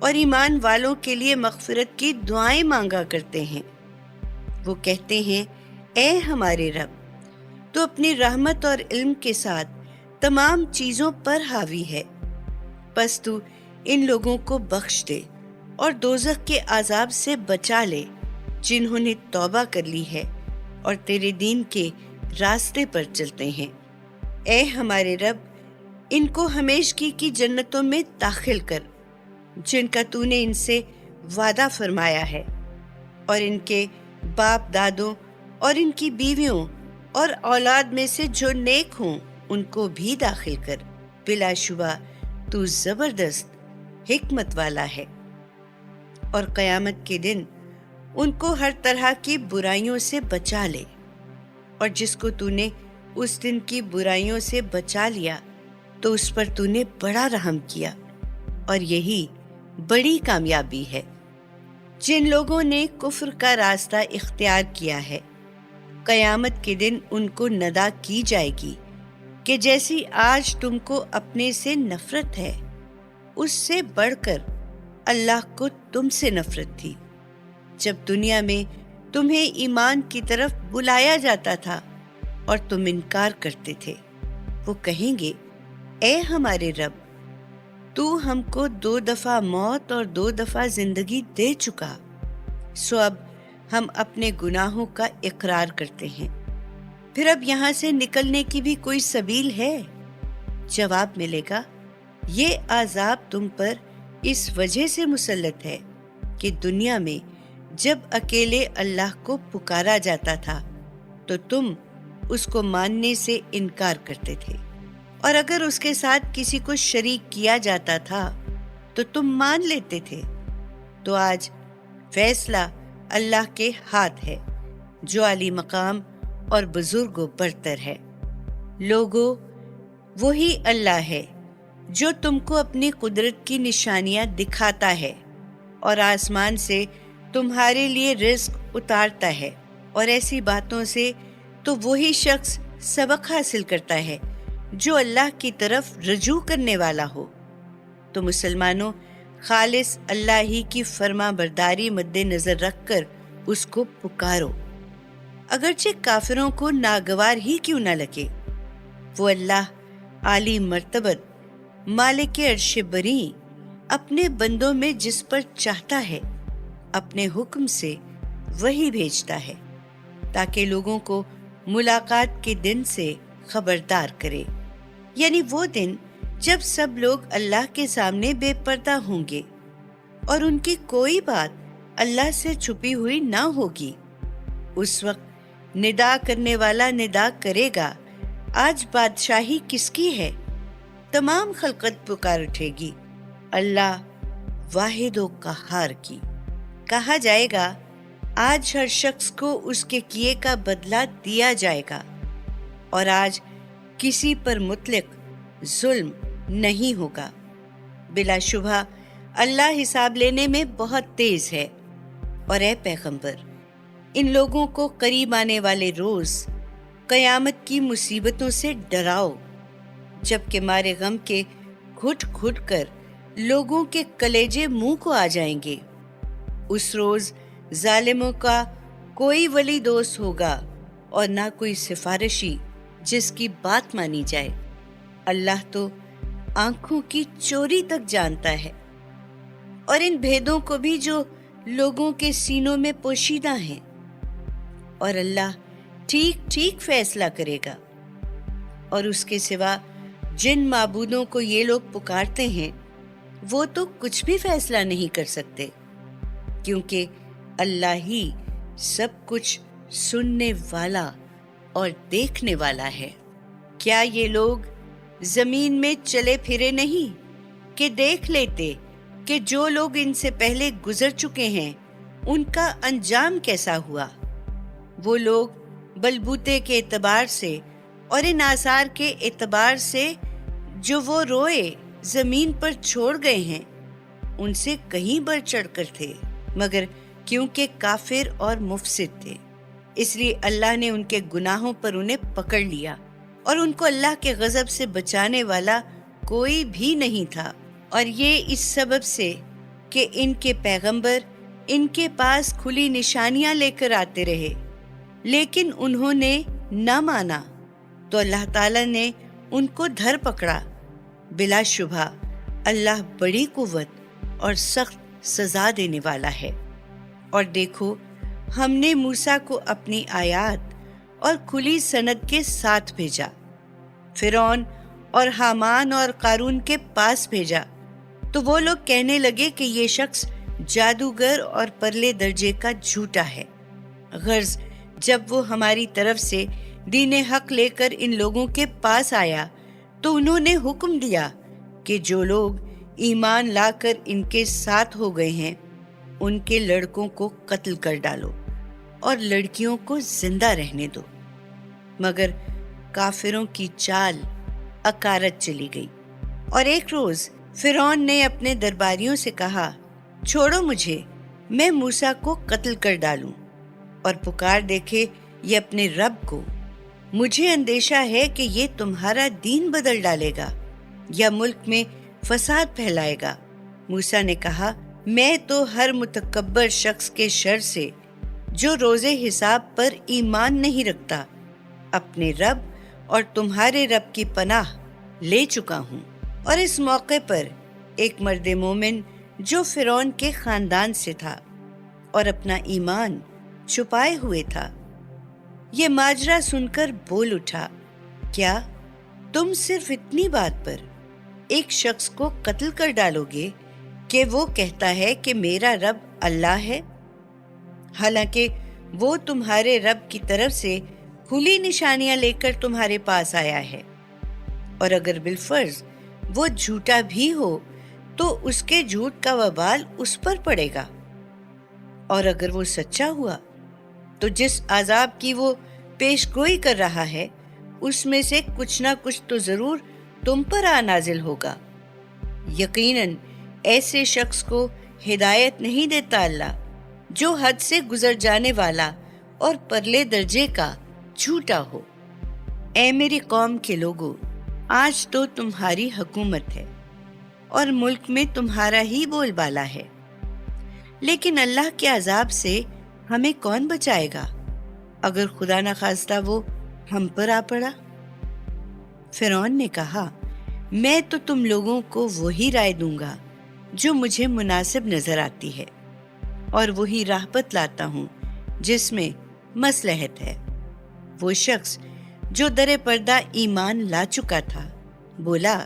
اور ایمان والوں کے لیے مغفرت کی دعائیں مانگا کرتے ہیں۔ وہ کہتے ہیں، اے ہمارے رب، تو اپنی رحمت اور علم کے ساتھ تمام چیزوں پر حاوی ہے، پس تو ان لوگوں کو بخش دے اور دوزخ کے عذاب سے بچا لے جنہوں نے توبہ کر لی ہے اور تیرے دین کے راستے پر چلتے ہیں۔ اے ہمارے رب، ان کو ہمیشگی کی جنتوں میں داخل کر جن کا تو نے ان سے وعدہ فرمایا ہے، اور ان کے باپ دادوں اور ان کی بیویوں اور اولاد میں سے جو نیک ہوں ان کو بھی داخل کر، بلا شبہ تو زبردست حکمت والا ہے۔ اور قیامت کے دن ان کو ہر طرح کی برائیوں سے بچا لے، اور جس کو تو نے اس دن کی برائیوں سے بچا لیا تو اس پر تو نے بڑا رحم کیا، اور یہی بڑی کامیابی ہے۔ جن لوگوں نے کفر کا راستہ اختیار کیا ہے، قیامت کے دن ان کو ندا کی جائے گی کہ جیسی آج تم کو اپنے سے نفرت ہے، اس سے بڑھ کر اللہ کو تم سے نفرت تھی جب دنیا میں تمہیں ایمان کی طرف بلایا جاتا تھا اور تم انکار کرتے تھے۔ وہ کہیں گے، اے ہمارے رب، تو ہم کو 2 دفعہ موت اور 2 دفعہ زندگی دے چکا، سو اب ہم اپنے گناہوں کا اقرار کرتے ہیں، پھر اب یہاں سے نکلنے کی بھی کوئی سبیل ہے؟ جواب ملے گا، یہ عذاب تم پر اس وجہ سے مسلط ہے کہ دنیا میں جب اکیلے اللہ کو پکارا جاتا تھا تو تم اس کو ماننے سے انکار کرتے تھے، اور اگر اس کے ساتھ کسی کو شریک کیا جاتا تھا تو تم مان لیتے تھے۔ تو آج فیصلہ اللہ کے ہاتھ ہے جو عالی مقام اور بزرگ و برتر ہے۔ لوگو، وہی اللہ ہے جو تم کو اپنی قدرت کی نشانیاں دکھاتا ہے اور آسمان سے تمہارے لیے رزق اتارتا ہے، اور ایسی باتوں سے تو وہی شخص سبق حاصل کرتا ہے جو اللہ کی طرف رجوع کرنے والا ہو۔ تو مسلمانوں، خالص اللہ ہی کی فرما برداری مد نظر رکھ کر اس کو پکارو، اگرچہ کافروں کو ناگوار ہی کیوں نہ لگے۔ وہ اللہ عالی مرتبت، مالک عرش بری، اپنے بندوں میں جس پر چاہتا ہے اپنے حکم سے وہی بھیجتا ہے تاکہ لوگوں کو ملاقات کے دن سے خبردار کرے، یعنی وہ دن جب سب لوگ اللہ کے سامنے بے پردہ ہوں گے اور ان کی کوئی بات اللہ سے چھپی ہوئی نہ ہوگی۔ اس وقت ندا کرنے والا ندا کرے گا، آج بادشاہی کس کی ہے؟ تمام خلقت پکار اٹھے گی، اللہ واحد و قہار کی۔ کہا جائے گا، آج ہر شخص کو اس کے کیے کا بدلہ دیا جائے گا، اور آج کسی پر مطلق ظلم نہیں ہوگا۔ بلا شبہ اللہ حساب لینے میں بہت تیز ہے۔ اور اے پیغمبر، ان لوگوں کو قریب آنے والے روز قیامت کی مصیبتوں سے ڈراؤ، جبکہ مارے غم کے گھٹ گھٹ کر لوگوں کے کلیجے منہ کو آ جائیں گے۔ اس روز ظالموں کا کوئی ولی دوست ہوگا اور نہ کوئی سفارشی جس کی بات مانی جائے۔ اللہ تو آنکھوں کی چوری تک جانتا ہے، اور ان بھیدوں کو بھی جو لوگوں کے سینوں میں پوشیدہ ہیں، اور اللہ ٹھیک ٹھیک فیصلہ کرے گا۔ اور اس کے سوا جن معبودوں کو یہ لوگ پکارتے ہیں وہ تو کچھ بھی فیصلہ نہیں کر سکتے، کیونکہ اللہ ہی سب کچھ سننے والا اور دیکھنے والا ہے۔ کیا یہ لوگ زمین میں چلے پھرے نہیں کہ دیکھ لیتے کہ جو لوگ ان سے پہلے گزر چکے ہیں ان کا انجام کیسا ہوا؟ وہ لوگ بلبوتے کے اعتبار سے اور ان آثار کے اعتبار سے جو وہ روئے زمین پر چھوڑ گئے ہیں ان سے کہیں بڑھ چڑھ کر تھے، مگر کیونکہ کافر اور مفسد تھے اس لیے اللہ نے ان کے گناہوں پر انہیں پکڑ لیا، اور ان کو اللہ کے غضب سے بچانے والا کوئی بھی نہیں تھا۔ اور یہ اس سبب سے کہ ان کے پیغمبر ان کے پاس کھلی نشانیاں لے کر آتے رہے، لیکن انہوں نے نہ مانا تو اللہ تعالیٰ نے ان کو دھر پکڑا۔ بلا شبہ اللہ بڑی قوت اور سخت سزا دینے والا ہے۔ اور دیکھو، ہم نے موسیٰ کو اپنی آیات اور کھلی سند کے ساتھ بھیجا، فرعون اور حامان اور قارون کے پاس بھیجا، تو وہ لوگ کہنے لگے کہ یہ شخص جادوگر اور پرلے درجے کا جھوٹا ہے۔ غرض جب وہ ہماری طرف سے دین حق لے کر ان لوگوں کے پاس آیا تو انہوں نے حکم دیا کہ جو لوگ ایمان لا کر ان کے ساتھ ہو گئے ہیں ان کے لڑکوں کو قتل کر ڈالو اور لڑکیوں کو زندہ رہنے دو، مگر کافروں کی چال اکارت چلی گئی۔ اور ایک روز فرعون نے اپنے درباریوں سے کہا، چھوڑو مجھے، میں موسیٰ کو قتل کر ڈالوں اور پکار دیکھے یہ اپنے رب کو۔ مجھے اندیشہ ہے کہ یہ تمہارا دین بدل ڈالے گا یا ملک میں فساد پھیلائے گا۔ موسیٰ نے کہا، میں تو ہر متکبر شخص کے شر سے جو روز حساب پر ایمان نہیں رکھتا اپنے رب اور تمہارے رب کی پناہ لے چکا ہوں۔ اور اس موقع پر ایک مرد مومن جو فرعون کے خاندان سے تھا اور اپنا ایمان چھپائے ہوئے تھا، یہ ماجرا سن کر بول اٹھا، کیا تم صرف اتنی بات پر ایک شخص کو قتل کر ڈالو گے کہ وہ کہتا ہے کہ میرا رب اللہ ہے، حالانکہ وہ تمہارے رب کی طرف سے کھلی نشانیاں لے کر تمہارے پاس آیا ہے؟ اور اگر بالفرض وہ جھوٹا بھی ہو تو اس کے جھوٹ کا وبال اس پر پڑے گا، اور اگر وہ سچا ہوا تو جس عذاب کی وہ پیش گوئی کر رہا ہے اس میں سے کچھ نہ کچھ تو ضرور تم پر آ نازل ہوگا۔ یقیناً ایسے شخص کو ہدایت نہیں دیتا اللہ جو حد سے گزر جانے والا اور پرلے درجے کا جھوٹا ہو۔ اے میری قوم کے لوگو، آج تو تمہاری حکومت ہے اور ملک میں تمہارا ہی بول بالا ہے، لیکن اللہ کے عذاب سے ہمیں کون بچائے گا اگر خدا نخواستہ وہ ہم پر آ پڑا؟ فرعون نے کہا، میں تو تم لوگوں کو وہی رائے دوں گا جو مجھے مناسب نظر آتی ہے، اور وہی راہ بتلاتا ہوں جس میں مصلحت ہے۔ وہ شخص جو در پردہ ایمان لا چکا تھا بولا،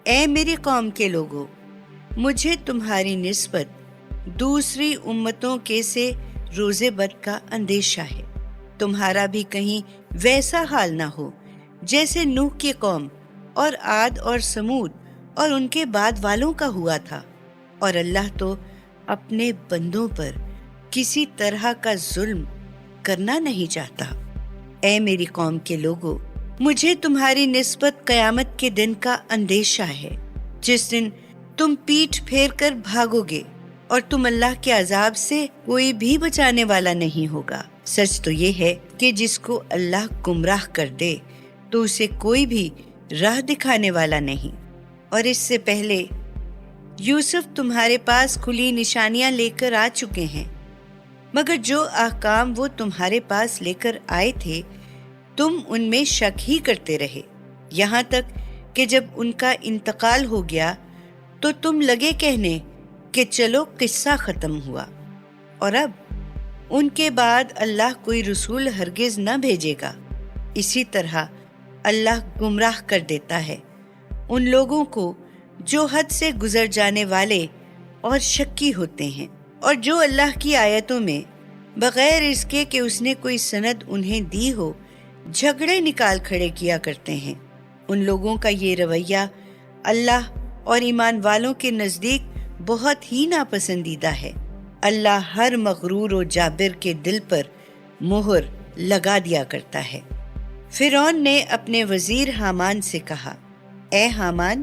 اے میری قوم کے لوگو، مجھے تمہاری نسبت دوسری امتوں کے سے روز بد کا اندیشہ ہے، تمہارا بھی کہیں ویسا حال نہ ہو جیسے نوح کی قوم اور عاد اور سمود اور ان کے بعد والوں کا ہوا تھا، اور اللہ تو اپنے بندوں پر کسی طرح کا ظلم کرنا نہیں چاہتا۔ اے میری قوم کے لوگو، مجھے تمہاری نسبت قیامت کے دن کا اندیشہ ہے، جس دن تم پیٹھ پھیر کر بھاگو گے اور تم اللہ کے عذاب سے کوئی بھی بچانے والا نہیں ہوگا۔ سچ تو یہ ہے کہ جس کو اللہ گمراہ کر دے تو اسے کوئی بھی راہ دکھانے والا نہیں۔ اور اس سے پہلے یوسف تمہارے پاس کھلی نشانیاں لے کر آ چکے ہیں، مگر جو احکام وہ تمہارے پاس لے کر آئے تھے تم ان میں شک ہی کرتے رہے، یہاں تک کہ جب ان کا انتقال ہو گیا تو تم لگے کہنے کہ چلو قصہ ختم ہوا، اور اب ان کے بعد اللہ کوئی رسول ہرگز نہ بھیجے گا۔ اسی طرح اللہ گمراہ کر دیتا ہے ان لوگوں کو جو حد سے گزر جانے والے اور شکی ہوتے ہیں، اور جو اللہ کی آیتوں میں بغیر اس کے کہ اس نے کوئی سند انہیں دی ہو جھگڑے نکال کھڑے کیا کرتے ہیں۔ ان لوگوں کا یہ رویہ اللہ اور ایمان والوں کے نزدیک بہت ہی ناپسندیدہ ہے۔ اللہ ہر مغرور و جابر کے دل پر مہر لگا دیا کرتا ہے۔ فرعون نے اپنے وزیر حامان سے کہا، اے حامان،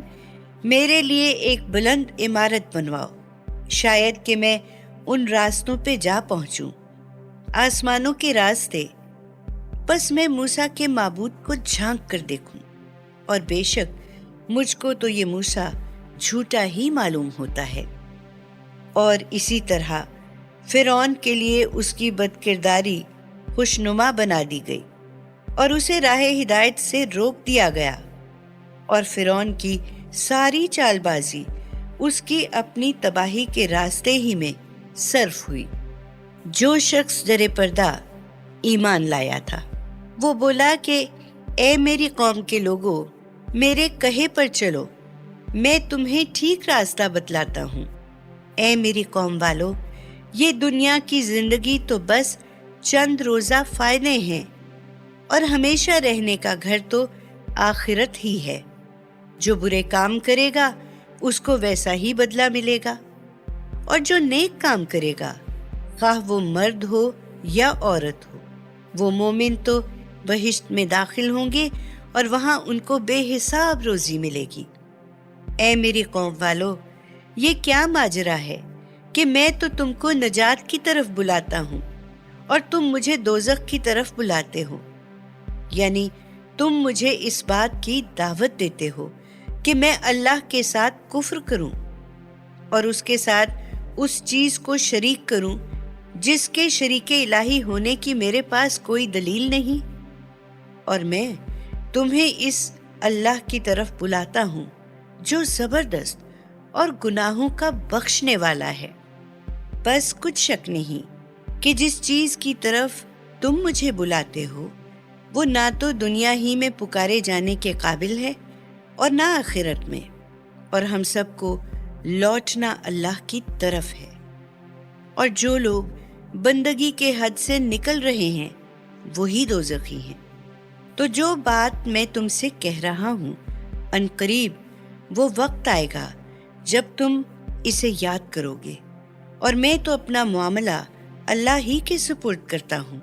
میرے لیے ایک بلند عمارت بنواؤ، شاید کہ میں ان راستوں پہ جا پہنچوں، آسمانوں کے راستے، بس میں موسیٰ کے معبود کو جھانک کر دیکھوں، اور بے شک مجھ کو تو یہ موسیٰ جھوٹا ہی معلوم ہوتا ہے۔ اور اسی طرح فرعون کے لیے اس کی بد کرداری خوشنما بنا دی گئی اور اسے راہ ہدایت سے روک دیا گیا، اور فرعون کی ساری چال بازی اس کی اپنی تباہی کے راستے ہی میں صرف ہوئی۔ جو شخص در پردہ ایمان لایا تھا وہ بولا کہ اے میری قوم کے لوگوں، میرے کہے پر چلو، میں تمہیں ٹھیک راستہ بتلاتا ہوں۔ اے میری قوم والو، یہ دنیا کی زندگی تو بس چند روزہ فائدے ہیں، اور ہمیشہ رہنے کا گھر تو آخرت ہی ہے۔ جو برے کام کرے گا اس کو ویسا ہی بدلہ ملے گا، اور جو نیک کام کرے گا، خواہ وہ مرد ہو یا عورت ہو، وہ مومن تو بہشت میں داخل ہوں گے اور وہاں ان کو بے حساب روزی ملے گی۔ اے میری قوم والو، یہ کیا ماجرا ہے کہ میں تو تم کو نجات کی طرف بلاتا ہوں اور تم مجھے دوزخ کی طرف بلاتے ہو؟ یعنی تم مجھے اس بات کی دعوت دیتے ہو کہ میں اللہ کے ساتھ کفر کروں اور اس کے ساتھ اس چیز کو شریک کروں جس کے شریک الہی ہونے کی میرے پاس کوئی دلیل نہیں، اور میں تمہیں اس اللہ کی طرف بلاتا ہوں جو زبردست اور گناہوں کا بخشنے والا ہے۔ بس کچھ شک نہیں کہ جس چیز کی طرف تم مجھے بلاتے ہو وہ نہ تو دنیا ہی میں پکارے جانے کے قابل ہے اور نہ آخرت میں، اور ہم سب کو لوٹنا اللہ کی طرف ہے۔ اور جو لوگ بندگی کے حد سے نکل رہے ہیں وہی دوزخی ہیں۔ تو جو بات میں تم سے کہہ رہا ہوں، ان قریب وہ وقت آئے گا جب تم اسے یاد کرو گے، اور میں تو اپنا معاملہ اللہ ہی کے سپرد کرتا ہوں،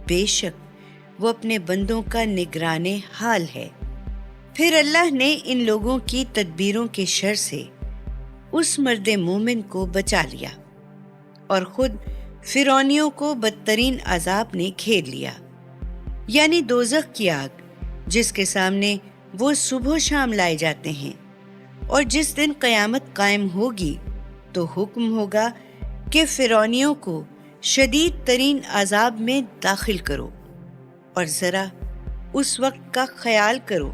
بے شک وہ اپنے بندوں کا نگران حال ہے۔ پھر اللہ نے ان لوگوں کی تدبیروں کے شر سے اس مرد مومن کو بچا لیا، اور خود فرعونیوں کو بدترین عذاب نے گھیر لیا، یعنی دوزخ کی آگ، جس کے سامنے وہ صبح و شام لائے جاتے ہیں، اور جس دن قیامت قائم ہوگی تو حکم ہوگا کہ فرعونیوں کو شدید ترین عذاب میں داخل کرو۔ اور ذرا اس وقت کا خیال کرو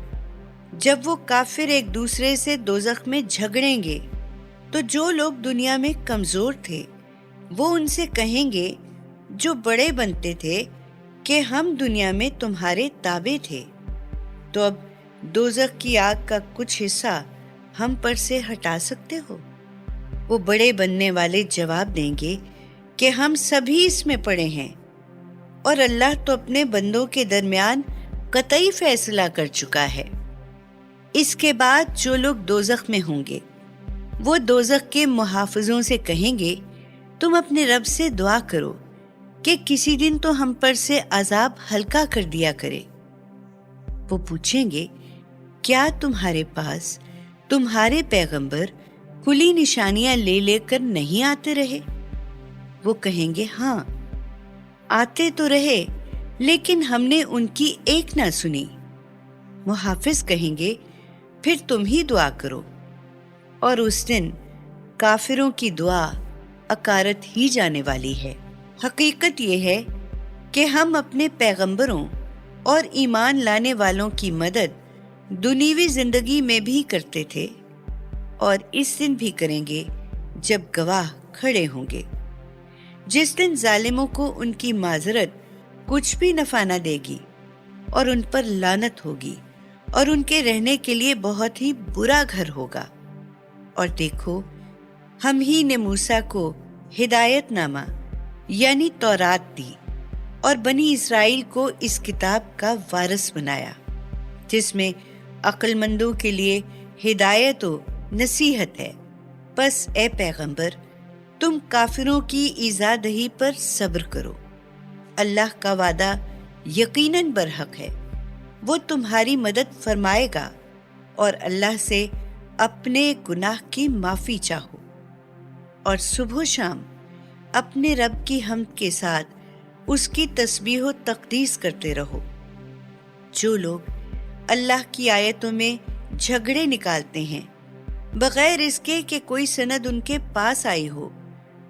جب وہ کافر ایک دوسرے سے دوزخ میں جھگڑیں گے، تو جو لوگ دنیا میں کمزور تھے وہ ان سے کہیں گے جو بڑے بنتے تھے کہ ہم دنیا میں تمہارے تابع تھے، تو اب دوزخ کی آگ کا کچھ حصہ ہم پر سے ہٹا سکتے ہو؟ وہ بڑے بننے والے جواب دیں گے کہ ہم سبھی اس میں پڑے ہیں، اور اللہ تو اپنے بندوں کے درمیان قطعی فیصلہ کر چکا ہے۔ اس کے بعد جو لوگ دوزخ میں ہوں گے وہ دوزخ کے محافظوں سے کہیں گے تم اپنے رب سے دعا کرو کہ کسی دن تو ہم پر سے عذاب ہلکا کر دیا کرے۔ وہ پوچھیں گے کیا تمہارے پاس تمہارے پیغمبر کھلی نشانیاں لے لے کر نہیں آتے رہے؟ وہ کہیں گے ہاں آتے تو رہے، لیکن ہم نے ان کی ایک نہ سنی۔ محافظ کہیں گے پھر تم ہی دعا کرو، اور اس دن کافروں کی دعا اکارت ہی جانے والی ہے۔ حقیقت یہ ہے کہ ہم اپنے پیغمبروں اور ایمان لانے والوں کی مدد دنیوی زندگی میں بھی کرتے تھے، اور اس دن بھی کریں گے جب گواہ کھڑے ہوں گے، جس دن ظالموں کو ان کی معذرت کچھ بھی نفع نہ دے گی، اور ان پر لعنت ہوگی، اور ان کے رہنے کے لیے بہت ہی برا گھر ہوگا۔ اور دیکھو، ہم ہی نے موسیٰ کو ہدایت نامہ یعنی تورات دی، اور بنی اسرائیل کو اس کتاب کا وارث بنایا، جس میں عقل مندوں کے لیے ہدایت و نصیحت ہے۔ بس اے پیغمبر، تم کافروں کی ایذا دہی پر صبر کرو، اللہ کا وعدہ یقیناً برحق ہے، وہ تمہاری مدد فرمائے گا، اور اللہ سے اپنے گناہ کی معافی چاہو، اور صبح و شام اپنے رب کی حمد کے ساتھ اس کی تسبیح و تقدیس کرتے رہو۔ جو لوگ اللہ کی آیتوں میں جھگڑے نکالتے ہیں بغیر اس کے کہ کوئی سند ان کے پاس آئی ہو،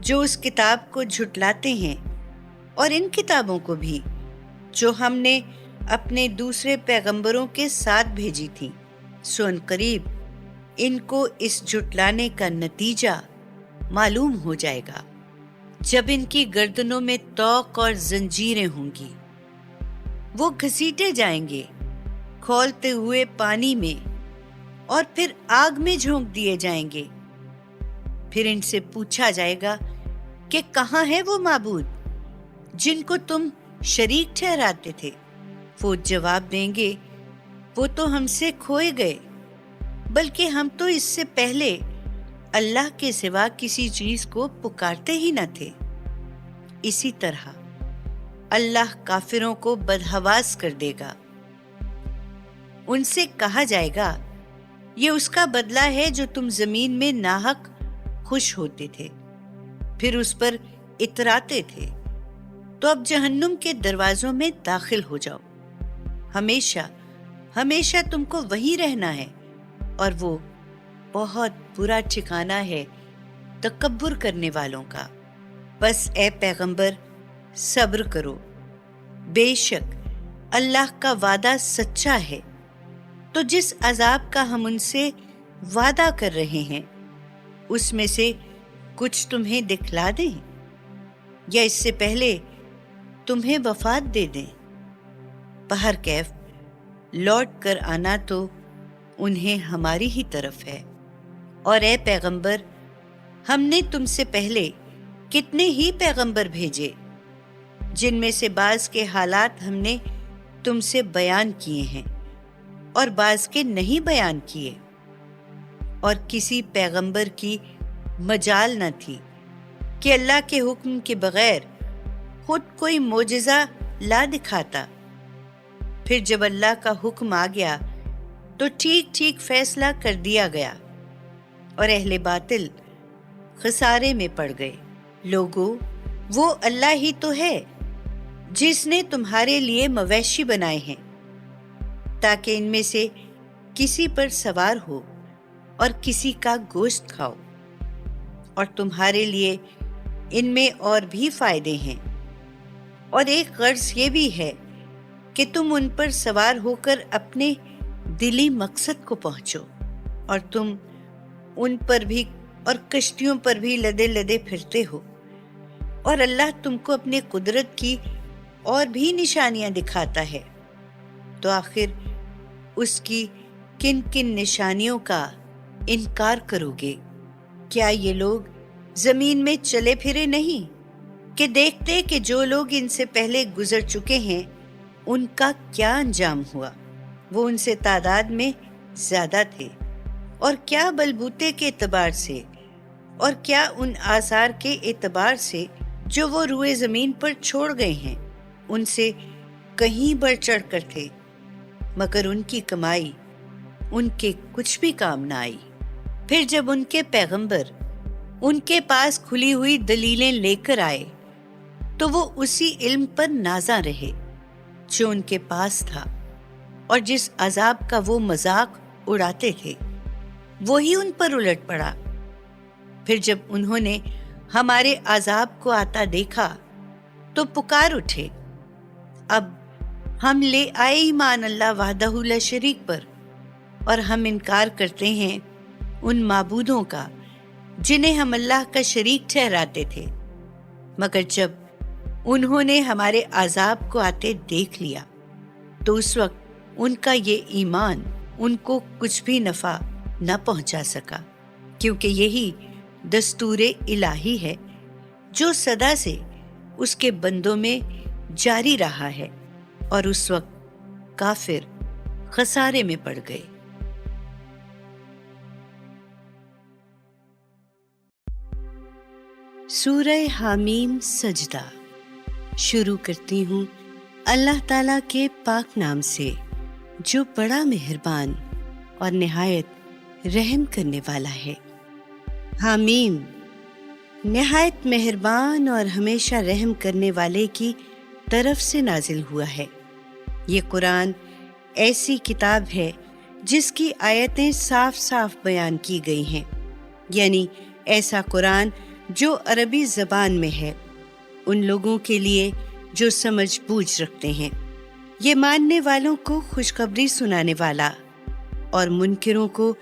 جو اس کتاب کو جھٹلاتے ہیں، اور ان کتابوں کو بھی جو ہم نے اپنے دوسرے پیغمبروں کے ساتھ بھیجی تھی، سو ان قریب ان کو اس جھٹلانے کا نتیجہ معلوم ہو جائے گا، جب ان کی گردنوں میں طوق اور زنجیریں ہوں گی، وہ گھسیٹے جائیں گے کھولتے ہوئے پانی میں، اور پھر آگ میں جھونک دیے جائیں گے۔ پھر ان سے پوچھا جائے گا کہ کہاں ہے وہ معبود جن کو تم شریک ٹھہراتے تھے؟ وہ جواب دیں گے، وہ تو ہم سے کھوئے گئے، بلکہ ہم تو اس سے پہلے اللہ کے سوا کسی چیز کو پکارتے ہی نہ تھے۔ اسی طرح اللہ کافروں کو بدحواس کر دے گا۔ ان سے کہا جائے گا، یہ اس کا بدلہ ہے جو تم زمین میں ناحق خوش ہوتے تھے، پھر اس پر اتراتے تھے، تو اب جہنم کے دروازوں میں داخل ہو جاؤ، ہمیشہ ہمیشہ تم کو وہیں رہنا ہے، اور وہ بہت برا ٹھکانہ ہے تکبر کرنے والوں کا۔ بس اے پیغمبر صبر کرو، بے شک اللہ کا وعدہ سچا ہے۔ تو جس عذاب کا ہم ان سے وعدہ کر رہے ہیں، اس میں سے کچھ تمہیں دکھلا دیں، یا اس سے پہلے تمہیں وفات دے دیں۔ بہر کیف لوٹ کر آنا تو انہیں ہماری ہی طرف ہے۔ اور اے پیغمبر، ہم نے تم سے پہلے کتنے ہی پیغمبر بھیجے، جن میں سے بعض کے حالات ہم نے تم سے بیان کیے ہیں اور بعض کے نہیں بیان کیے، اور کسی پیغمبر کی مجال نہ تھی کہ اللہ کے حکم کے بغیر خود کوئی معجزہ لا دکھاتا۔ پھر جب اللہ کا حکم آ گیا تو ٹھیک ٹھیک فیصلہ کر دیا گیا، اور اہل باطل خسارے میں پڑ گئے۔ لوگو، وہ اللہ ہی تو ہے جس نے تمہارے لیے مویشی بنائے ہیں تاکہ ان میں سے کسی پر سوار ہو اور کسی کا گوشت کھاؤ، اور تمہارے لیے ان میں اور بھی فائدے ہیں، اور ایک غرض یہ بھی ہے کہ تم ان پر سوار ہو کر اپنے دلی مقصد کو پہنچو، اور تم ان پر بھی اور کشتیوں پر بھی لدے لدے پھرتے ہو، اور اللہ تم کو اپنے قدرت کی اور بھی نشانیاں دکھاتا ہے، تو آخر اس کی کن کن نشانیوں کا انکار کرو گے؟ کیا یہ لوگ زمین میں چلے پھرے نہیں کہ دیکھتے کہ جو لوگ ان سے پہلے گزر چکے ہیں ان کا کیا انجام ہوا؟ وہ ان سے تعداد میں زیادہ تھے، اور کیا بلبوتے کے اعتبار سے اور کیا ان آثار کے اعتبار سے جو وہ روئے زمین پر چھوڑ گئے ہیں ان سے کہیں بڑھ چڑھ کر تھے، مگر ان کی کمائی ان کے کچھ بھی کام نہ آئی۔ پھر جب ان کے پیغمبر ان کے پاس کھلی ہوئی دلیلیں لے کر آئے تو وہ اسی علم پر نازاں رہے جو ان کے پاس تھا، اور جس عذاب کا وہ مذاق اڑاتے تھے وہی ان پر الٹ پڑا۔ پھر جب انہوں نے ہمارے عذاب کو آتا دیکھا تو پکار اٹھے، اب ہم لے آئے ایمان اللہ وحدہ لا شریک پر، اور ہم انکار کرتے ہیں ان معبودوں کا جنہیں ہم اللہ کا شریک ٹھہراتے تھے۔ مگر جب انہوں نے ہمارے عذاب کو آتے دیکھ لیا تو اس وقت ان کا یہ ایمان ان کو کچھ بھی نفع نہ پہنچا سکا، کیونکہ یہی دستور الہی ہے جو سدا سے اس کے بندوں میں جاری رہا ہے، اور اس وقت کافر خسارے میں پڑ گئے۔ سورہ حامیم سجدہ۔ شروع کرتی ہوں اللہ تعالیٰ کے پاک نام سے جو بڑا مہربان اور نہایت رحم کرنے والا ہے۔ حامیم، نہایت مہربان اور ہمیشہ رحم کرنے والے کی طرف سے نازل ہوا ہے۔ یہ قرآن ایسی کتاب ہے جس کی آیتیں صاف صاف بیان کی گئی ہیں، یعنی ایسا قرآن جو عربی زبان میں ہے، ان لوگوں کے لیے جو سمجھ بوجھ رکھتے ہیں۔ یہ ماننے والوں کو خوشخبری سنانے والا اور منکروں کو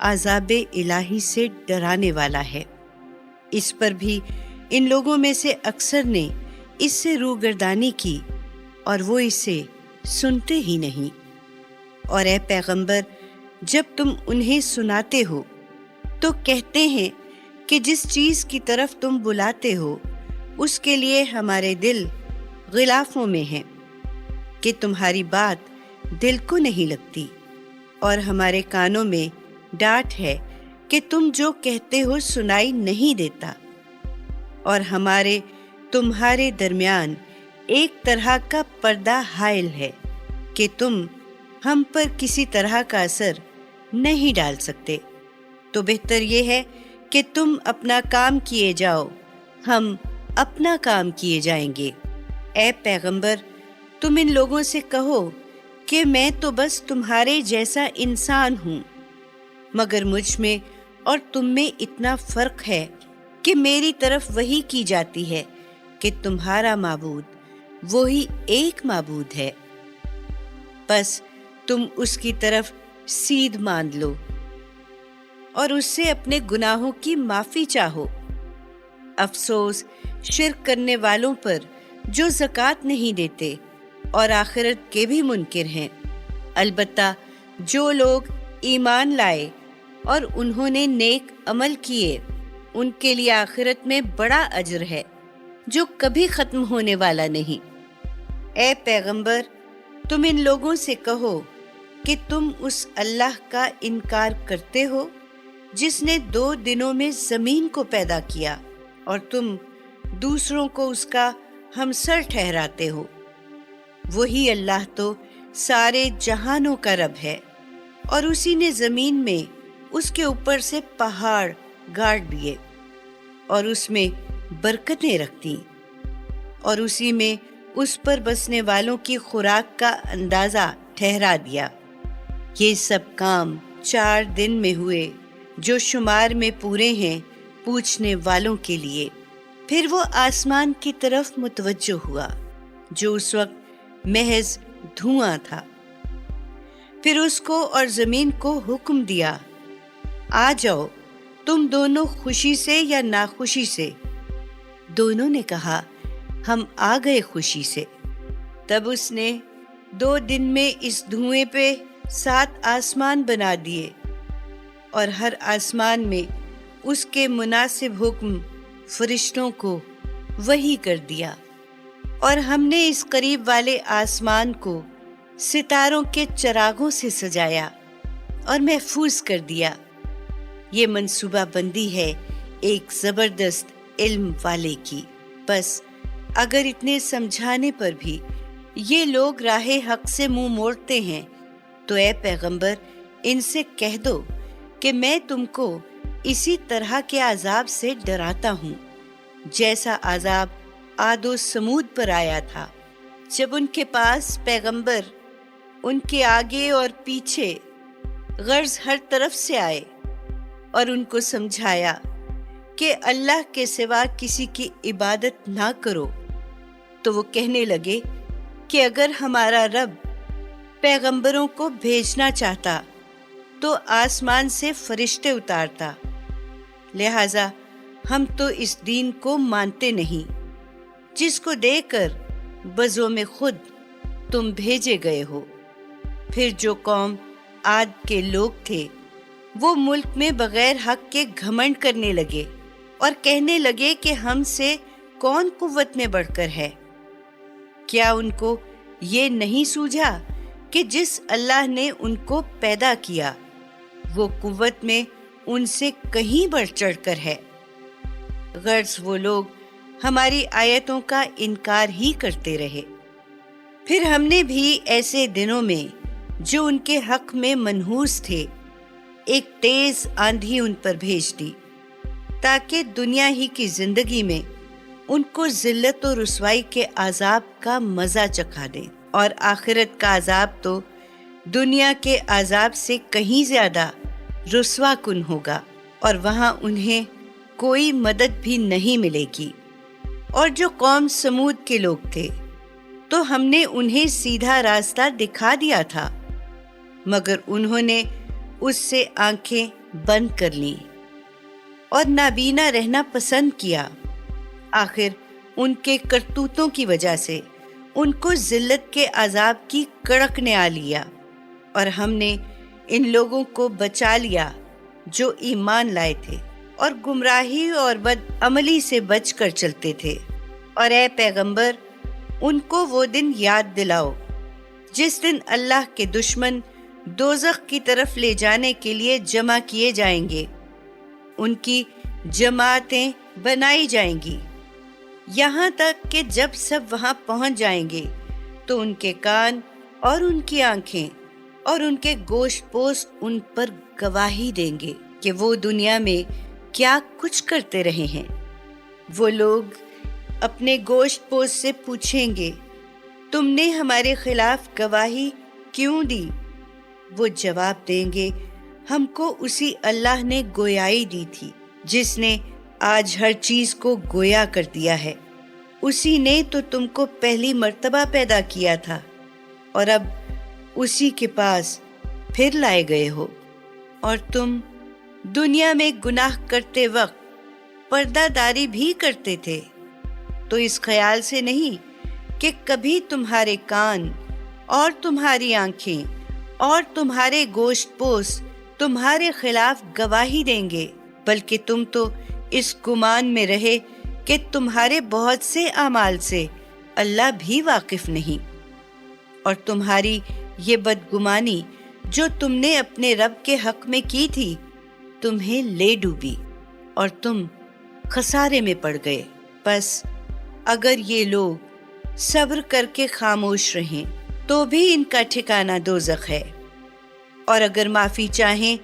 عذاب الہی سے ڈرانے والا ہے۔ اس پر بھی ان لوگوں میں سے اکثر نے اس سے روگردانی کی اور وہ اسے سنتے ہی نہیں۔ اور اے پیغمبر، جب تم انہیں سناتے ہو تو کہتے ہیں کہ جس چیز کی طرف تم بلاتے ہو اس کے لیے ہمارے دل غلافوں میں ہیں کہ تمہاری بات دل کو نہیں لگتی، اور ہمارے کانوں میں ڈانٹ ہے کہ تم جو کہتے ہو سنائی نہیں دیتا، اور ہمارے تمہارے درمیان ایک طرح کا پردہ حائل ہے کہ تم ہم پر کسی طرح کا اثر نہیں ڈال سکتے۔ تو بہتر یہ ہے کہ تم اپنا کام کیے جاؤ، ہم اپنا کام کیے جائیں گے۔ اے پیغمبر، تم ان لوگوں سے کہو کہ میں تو بس تمہارے جیسا انسان ہوں، مگر مجھ میں اور تم میں اتنا فرق ہے کہ میری طرف وحی کی جاتی ہے کہ تمہارا معبود وہی ایک معبود ہے، بس تم اس کی طرف سیدھ مان لو اور اس سے اپنے گناہوں کی معافی چاہو۔ افسوس شرک کرنے والوں پر جو زکوٰۃ نہیں دیتے اور آخرت کے بھی منکر ہیں۔ البتہ جو لوگ ایمان لائے اور انہوں نے نیک عمل کیے، ان کے لیے آخرت میں بڑا اجر ہے جو کبھی ختم ہونے والا نہیں۔ اے پیغمبر، تم ان لوگوں سے کہو کہ تم اس اللہ کا انکار کرتے ہو جس نے 2 دنوں میں زمین کو پیدا کیا، اور تم دوسروں کو اس کا ہمسر ٹھہراتے ہو۔ وہی اللہ تو سارے جہانوں کا رب ہے، اور اسی نے زمین میں اس کے اوپر سے پہاڑ گاڑ دیے اور اس میں برکتیں رکھ دیں، اور اسی میں اس پر بسنے والوں کی خوراک کا اندازہ ٹھہرا دیا۔ یہ سب کام 4 دن میں ہوئے جو شمار میں پورے ہیں پوچھنے والوں کے لیے۔ پھر وہ آسمان کی طرف متوجہ ہوا جو اس وقت محض دھواں تھا۔ پھر اس کو اور زمین کو حکم دیا، آ جاؤ، تم دونوں خوشی سے یا ناخوشی سے۔ دونوں نے کہا، ہم آ گئے خوشی سے۔ تب اس نے 2 دن میں اس دھوئیں پہ 7 آسمان بنا دیے، اور ہر آسمان میں اس کے مناسب حکم فرشتوں کو وحی کر دیا، اور ہم نے اس قریب والے آسمان کو ستاروں کے چراغوں سے سجایا اور محفوظ کر دیا۔ یہ منصوبہ بندی ہے ایک زبردست علم والے کی۔ بس اگر اتنے سمجھانے پر بھی یہ لوگ راہ حق سے منہ موڑتے ہیں تو اے پیغمبر ان سے کہہ دو کہ میں تم کو اسی طرح کے عذاب سے ڈراتا ہوں جیسا عذاب عاد و سمود پر آیا تھا، جب ان کے پاس پیغمبر ان کے آگے اور پیچھے غرض ہر طرف سے آئے اور ان کو سمجھایا کہ اللہ کے سوا کسی کی عبادت نہ کرو، تو وہ کہنے لگے کہ اگر ہمارا رب پیغمبروں کو بھیجنا چاہتا تو آسمان سے فرشتے اتارتا، لہٰذا ہم تو اس دین کو مانتے نہیں جس کو دے کر بزم خود تم بھیجے گئے ہو۔ پھر جو قوم عاد کے لوگ تھے وہ ملک میں بغیر حق کے گھمنڈ کرنے لگے اور کہنے لگے کہ ہم سے کون قوت میں بڑھ کر ہے۔ کیا ان کو یہ نہیں سوجھا کہ جس اللہ نے ان کو پیدا کیا وہ قوت میں ان سے کہیں بڑھ چڑھ کر ہے؟ غرض وہ لوگ ہماری آیتوں کا انکار ہی کرتے رہے۔ پھر ہم نے بھی ایسے دنوں میں جو ان کے حق میں منحوس تھے ایک تیز آندھی ان پر بھیج دی تاکہ دنیا ہی کی زندگی میں ان کو ذلت و رسوائی کے عذاب کا مزہ چکھا دیں، اور آخرت کا عذاب تو دنیا کے عذاب سے کہیں زیادہ رسوا کن ہوگا، اور وہاں انہیں کوئی مدد بھی نہیں ملے گی۔ اور جو قوم سمود کے لوگ تھے تو ہم نے انہیں سیدھا راستہ دکھا دیا تھا، مگر انہوں نے اس سے آنکھیں بند کر لیں اور نابینا رہنا پسند کیا۔ آخر ان کے کرتوتوں کی وجہ سے ان کو ذلت کے عذاب کی کڑک نے آ لیا، اور ہم نے ان لوگوں کو بچا لیا جو ایمان لائے تھے اور گمراہی اور بد عملی سے بچ کر چلتے تھے۔ اور اے پیغمبر، ان کو وہ دن یاد دلاؤ جس دن اللہ کے دشمن دوزخ کی طرف لے جانے کے لیے جمع کیے جائیں گے۔ ان کی جماعتیں بنائی جائیں گی، یہاں تک کہ جب سب وہاں پہنچ جائیں گے تو ان کے کان اور ان کی آنکھیں اور ان کے گوشت پوش ان پر گواہی دیں گے کہ وہ دنیا میں کیا کچھ کرتے رہے ہیں۔ وہ لوگ اپنے گوشت پوش سے پوچھیں گے، تم نے ہمارے خلاف گواہی کیوں دی؟ وہ جواب دیں گے، ہم کو اسی اللہ نے گویائی دی تھی جس نے آج ہر چیز کو گویا کر دیا ہے۔ اسی نے تو تم کو پہلی مرتبہ پیدا کیا تھا، اور اب اسی کے پاس پھر لائے گئے ہو۔ اور تم دنیا میں گناہ کرتے وقت پردہ داری بھی کرتے تھے، تو اس خیال سے نہیں کہ کبھی تمہارے کان اور تمہاری آنکھیں اور تمہارے گوشت پوش تمہارے خلاف گواہی دیں گے، بلکہ تم تو اس گمان میں رہے کہ تمہارے بہت سے اعمال سے اللہ بھی واقف نہیں، اور تمہاری یہ بدگمانی جو تم نے اپنے رب کے حق میں کی تھی تمہیں لے ڈوبی اور تم خسارے میں پڑ گئے۔ بس اگر یہ لوگ صبر کر کے خاموش رہیں تو بھی ان کا ٹھکانہ دوزخ ہے، اور اگر معافی چاہیں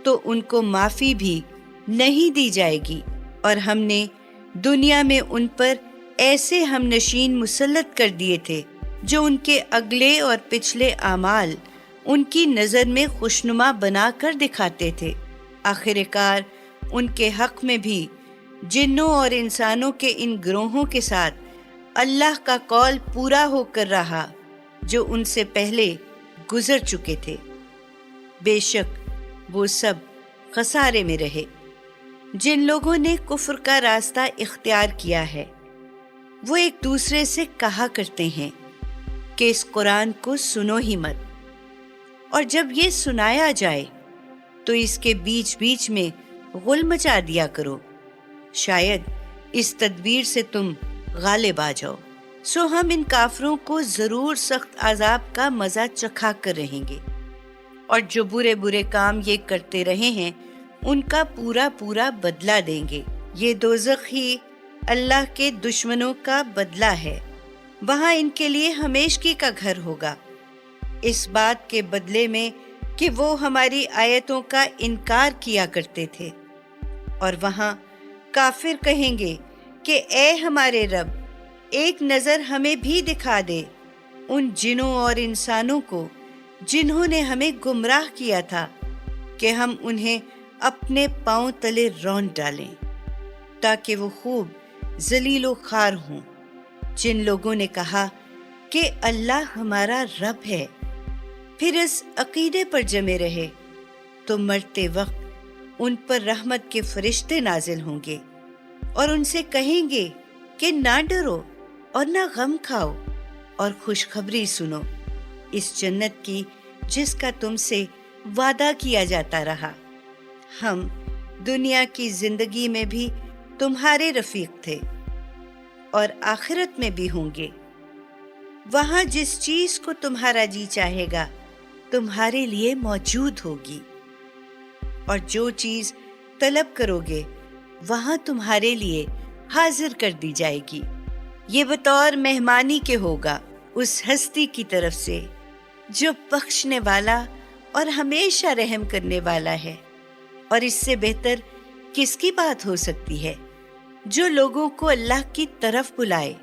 تو ان کو معافی بھی نہیں دی جائے گی۔ اور ہم نے دنیا میں ان پر ایسے ہم نشین مسلط کر دیے تھے جو ان کے اگلے اور پچھلے اعمال ان کی نظر میں خوشنما بنا کر دکھاتے تھے۔ آخر کار ان کے حق میں بھی جنوں اور انسانوں کے ان گروہوں کے ساتھ اللہ کا قول پورا ہو کر رہا جو ان سے پہلے گزر چکے تھے۔ بے شک وہ سب خسارے میں رہے۔ جن لوگوں نے کفر کا راستہ اختیار کیا ہے وہ ایک دوسرے سے کہا کرتے ہیں کہ اس قرآن کو سنو ہی مت، اور جب یہ سنایا جائے تو اس کے بیچ بیچ میں غل مچا دیا کرو، شاید اس تدبیر سے تم غالب آ جاؤ۔ سو ہم ان کافروں کو ضرور سخت عذاب کا مزہ چکھا کر رہیں گے، اور جو برے برے کام یہ کرتے رہے ہیں ان کا پورا پورا بدلہ دیں گے۔ یہ دوزخ ہی اللہ کے دشمنوں کا بدلہ ہے، وہاں ان کے لیے ہمیشگی کا گھر ہوگا، اس بات کے بدلے میں کہ وہ ہماری آیتوں کا انکار کیا کرتے تھے۔ اور وہاں کافر کہیں گے کہ اے ہمارے رب، ایک نظر ہمیں بھی دکھا دے ان جنوں اور انسانوں کو جنہوں نے ہمیں گمراہ کیا تھا، کہ ہم انہیں اپنے پاؤں تلے رونڈ ڈالیں تاکہ وہ خوب ذلیل و خوار ہوں۔ جن لوگوں نے کہا کہ اللہ ہمارا رب ہے، پھر اس عقیدے پر جمے رہے، تو مرتے وقت ان پر رحمت کے فرشتے نازل ہوں گے اور ان سے کہیں گے کہ نہ ڈرو اور نہ غم کھاؤ، اور خوشخبری سنو اس جنت کی جس کا تم سے وعدہ کیا جاتا رہا۔ ہم دنیا کی زندگی میں بھی تمہارے رفیق تھے اور آخرت میں بھی ہوں گے۔ وہاں جس چیز کو تمہارا جی چاہے گا تمہارے لیے موجود ہوگی، اور جو چیز طلب کرو گے وہاں تمہارے لیے حاضر کر دی جائے گی۔ یہ بطور مہمانی کے ہوگا اس ہستی کی طرف سے جو بخشنے والا اور ہمیشہ رحم کرنے والا ہے، اور اس سے بہتر کس کی بات ہو سکتی ہے جو لوگوں کو اللہ کی طرف بلائے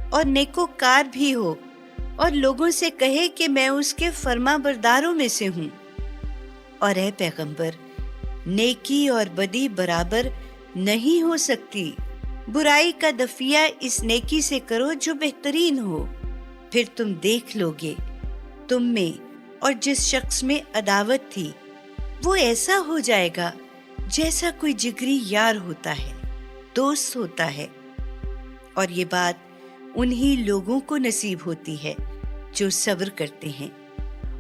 اور نیکوکار بھی ہو اور لوگوں سے کہے کہ میں اس کے فرما برداروں میں سے ہوں۔ اور اے پیغمبر، نیکی اور بدی برابر نہیں ہو سکتی۔ برائی کا دفیہ اس نیکی سے کرو جو بہترین ہو، پھر تم دیکھ لو گے تم میں اور جس شخص میں عداوت تھی وہ ایسا ہو جائے گا جیسا کوئی جگری یار ہوتا ہے، دوست ہوتا ہے۔ اور یہ بات انہی لوگوں کو نصیب ہوتی ہے جو صبر کرتے ہیں،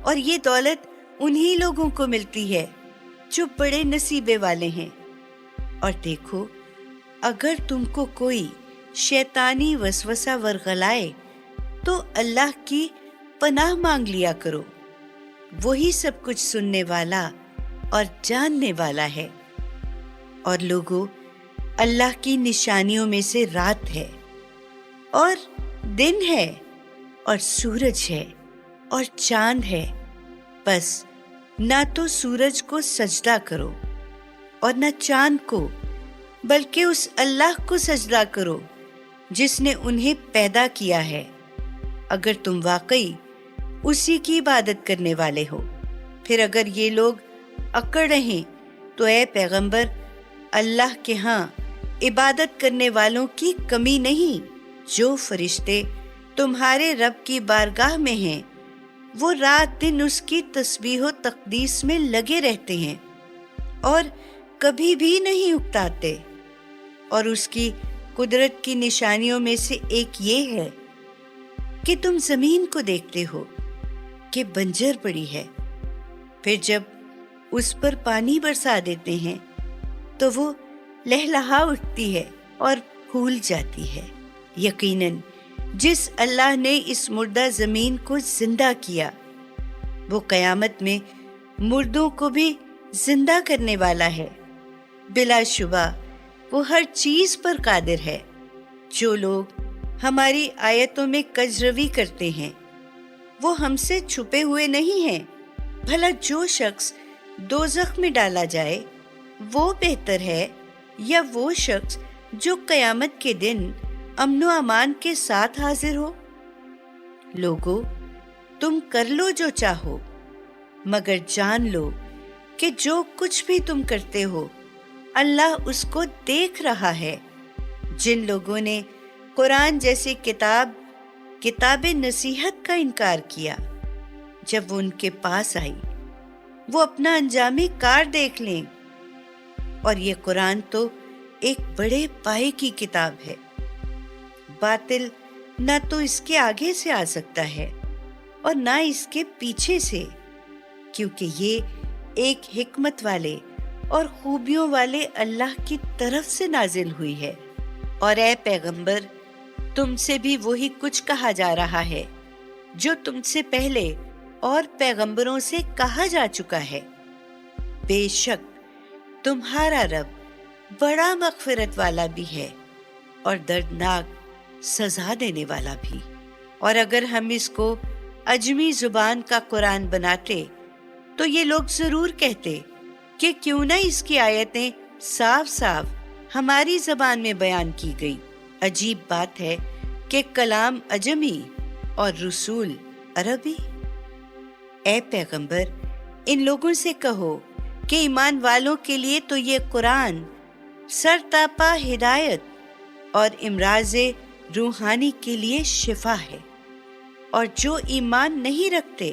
اور یہ دولت انہی لوگوں کو ملتی ہے جو بڑے نصیبے والے ہیں۔ اور دیکھو، اگر تم کو کوئی شیطانی وسوسہ ورغلائے تو اللہ کی پناہ مانگ لیا کرو، وہی سب کچھ سننے والا اور جاننے والا ہے۔ اور لوگوں، اللہ کی نشانیوں میں سے رات ہے اور دن ہے، اور سورج ہے اور چاند ہے، بس نہ تو سورج کو سجدہ کرو اور نہ چاند کو، بلکہ اس اللہ کو سجدہ کرو جس نے انہیں پیدا کیا ہے، اگر تم واقعی اسی کی عبادت کرنے والے ہو۔ پھر اگر یہ لوگ اکڑ رہیں تو اے پیغمبر، اللہ کے ہاں عبادت کرنے والوں کی کمی نہیں۔ جو فرشتے تمہارے رب کی بارگاہ میں ہیں وہ رات دن اس کی تسبیح و تقدیس میں لگے رہتے ہیں اور کبھی بھی نہیں اکتاتے۔ اور اس کی قدرت کی نشانیوں میں سے ایک یہ ہے کہ تم زمین کو دیکھتے ہو کہ بنجر پڑی ہے، پھر جب اس پر پانی برسا دیتے ہیں تو وہ لہلہا اٹھتی ہے اور پھول جاتی ہے۔ یقیناً جس اللہ نے اس مردہ زمین کو زندہ کیا وہ قیامت میں مردوں کو بھی زندہ کرنے والا ہے۔ بلا شبہ وہ ہر چیز پر قادر ہے۔ جو لوگ ہماری آیتوں میں کجروی کرتے ہیں وہ ہم سے چھپے ہوئے نہیں ہیں۔ بھلا جو شخص دوزخ میں ڈالا جائے وہ بہتر ہے یا وہ شخص جو قیامت کے دن امن و امان کے ساتھ حاضر ہو؟ لوگو، تم کر لو جو چاہو، مگر جان لو کہ جو کچھ بھی تم کرتے ہو اللہ اس کو دیکھ رہا ہے۔ جن لوگوں نے قرآن جیسی کتاب نصیحت کا انکار کیا جب وہ ان کے پاس آئی، وہ اپنا انجام کار دیکھ لیں۔ اور یہ قرآن تو ایک بڑے پائے کی کتاب ہے، باطل نہ تو اس کے آگے سے آ سکتا ہے اور نہ اس کے پیچھے سے، کیونکہ یہ ایک حکمت والے اور خوبیوں والے اللہ کی طرف سے نازل ہوئی ہے۔ اور اے پیغمبر، تم سے بھی وہی کچھ کہا جا رہا ہے جو تم سے پہلے اور پیغمبروں سے کہا جا چکا ہے۔ بے شک تمہارا رب بڑا مغفرت والا بھی ہے اور دردناک سزا دینے والا بھی۔ اور اگر ہم اس کو عجمی زبان کا قرآن بناتے تو یہ لوگ ضرور کہتے کہ کیوں نہ اس کی آیتیں صاف صاف ہماری زبان میں بیان کی گئی۔ عجیب بات ہے کہ کلام عجمی اور رسول عربی۔ اے پیغمبر، ان لوگوں سے کہو کہ ایمان والوں کے لیے تو یہ قرآن سرتاپا ہدایت اور امراض روحانی کے لیے شفا ہے، اور جو ایمان نہیں رکھتے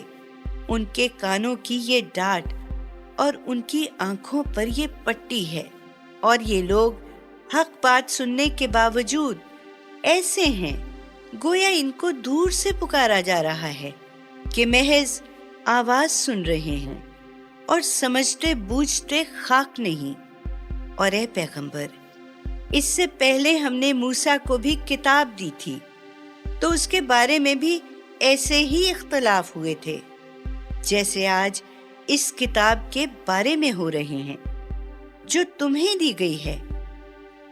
ان کے کانوں کی یہ ڈاٹ اور ان کی آنکھوں پر یہ پٹی ہے۔ اور یہ لوگ حق بات سننے کے باوجود ایسے ہیں گویا ان کو دور سے پکارا جا رہا ہے کہ محض آواز سن رہے ہیں اور سمجھتے بوجھتے خاک نہیں۔ اور اے پیغمبر، اس سے پہلے ہم نے موسیٰ کو بھی کتاب دی تھی تو اس کے بارے میں بھی ایسے ہی اختلاف ہوئے تھے جیسے آج اس کتاب کے بارے میں ہو رہے ہیں جو تمہیں دی گئی ہے۔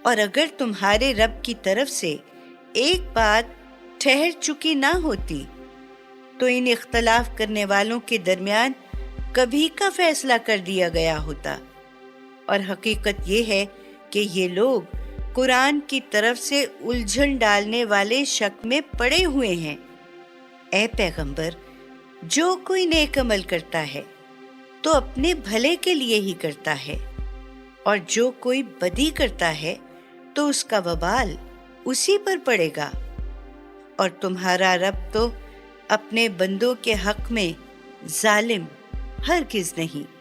اور اگر تمہارے رب کی طرف سے ایک بات ٹھہر چکی نہ ہوتی تو ان اختلاف کرنے والوں کے درمیان کبھی کا فیصلہ کر دیا گیا ہوتا۔ اور حقیقت یہ ہے کہ یہ لوگ قرآن کی طرف سے الجھن ڈالنے والے شک میں پڑے ہوئے ہیں۔ اے پیغمبر، جو کوئی نیک عمل کرتا ہے تو اپنے بھلے کے لیے ہی کرتا ہے، اور جو کوئی بدی کرتا ہے تو اس کا وبال اسی پر پڑے گا، اور تمہارا رب تو اپنے بندوں کے حق میں ظالم ہرگز نہیں۔